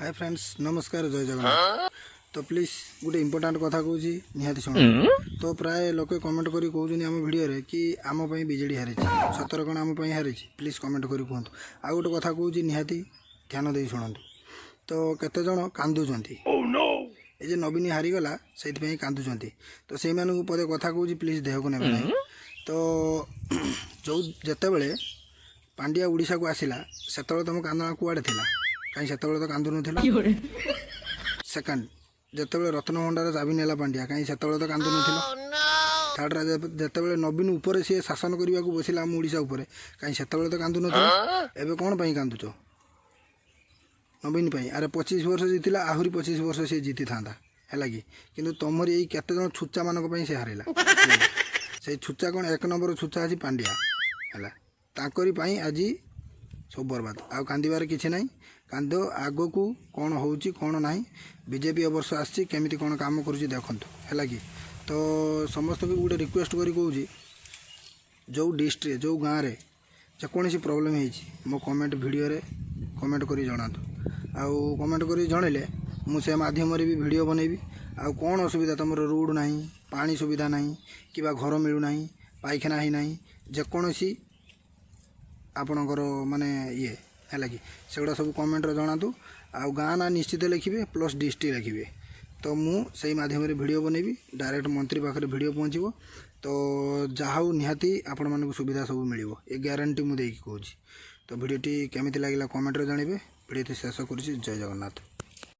Hi friends नमस्कार जय जगन्नाथ। तो प्लीज गोटे इंपोर्टाट कथा कहूँ निहाती शुण। तो प्राय लोक कमेंट करी कहते आम वीडियो रे कि आम बीजेडी हारी सतर कण आम हारी प्लीज कमेंट करी कहतु। आ गोटे कथा कहूँ निहाती ध्यान दे शुणु। तो केते जण कांदुचंती ए जे नवीन हारीगला से कांदुचंती। तो से पदे कथा कहूँ प्लीज देह को नेबे ना। तो जो जितेबले पांड्या ओडिशा को आसिला सेतबेले तुम कांदना कुआड़े थिला कहीं सेतबेले तो कांदु नथिला। सेकंड जितेबले रत्न भंडार चाबी नेला पांड्या कहीं सेतबेले तो कांदु नथिला। थर्ड जितेबले नवीन ऊपर सी शासन करने को बसिला आम ओडिशा ऊपर कहीं सेतबेले तो कांदु नथिला। एबे कोन पई कांदुचो नवीन पई। अरे 25 वर्ष जीतिला आहुरी 25 वर्ष से जीति थांदा हैला कि किंतु तमर यही केते जण छुच्चा मानक पई से हारिला। से छुच्चा कोन एक नंबर छुच्चा अछि पांड्या हैला। ताकरी पाई आज सब बर्बाद आ कांदिबार किछि नाही। कांद आगो को कौन होउची कौन नाही बीजेपी अवर्ष आछि केमिति कौन काम करूची देखंतु हैला कि। तो समस्त को गोटे रिक्वेस्ट करी कहूँ जो डिस्ट्रिक्ट जो गाँव रे जेकोसी प्रॉब्लम होइछि मो कमेंट वीडियो रे कमेंट करी जणातु। आउ कमेंट करी जणैले मु से माध्यम रे भी वीडियो बनैबी। आउ कौन असुविधा तुमर रोड नाही पानी सुविधा नाही किबा घर मिलू नाही पाइखाना ही नाही जेकोसी आपणकर माने ये है कि सेगुड़ा सब कमेंट जनातु। आउ गाँ ना निश्चित लिखे प्लस डिस्ट्रिक्ट लिखे। तो मुझे माध्यम वीडियो बनैबी डायरेक्ट मंत्री पाखे वीडियो पहुँचो। तो जहाँ निहाती आपण मानक सुविधा सब मिल ये ग्यारंटी मुझे कहूँ। तो वीडियोटी केमिति लगिला कमेंट रे जानबे। वीडियोटी शेष करुछि। जय जगन्नाथ।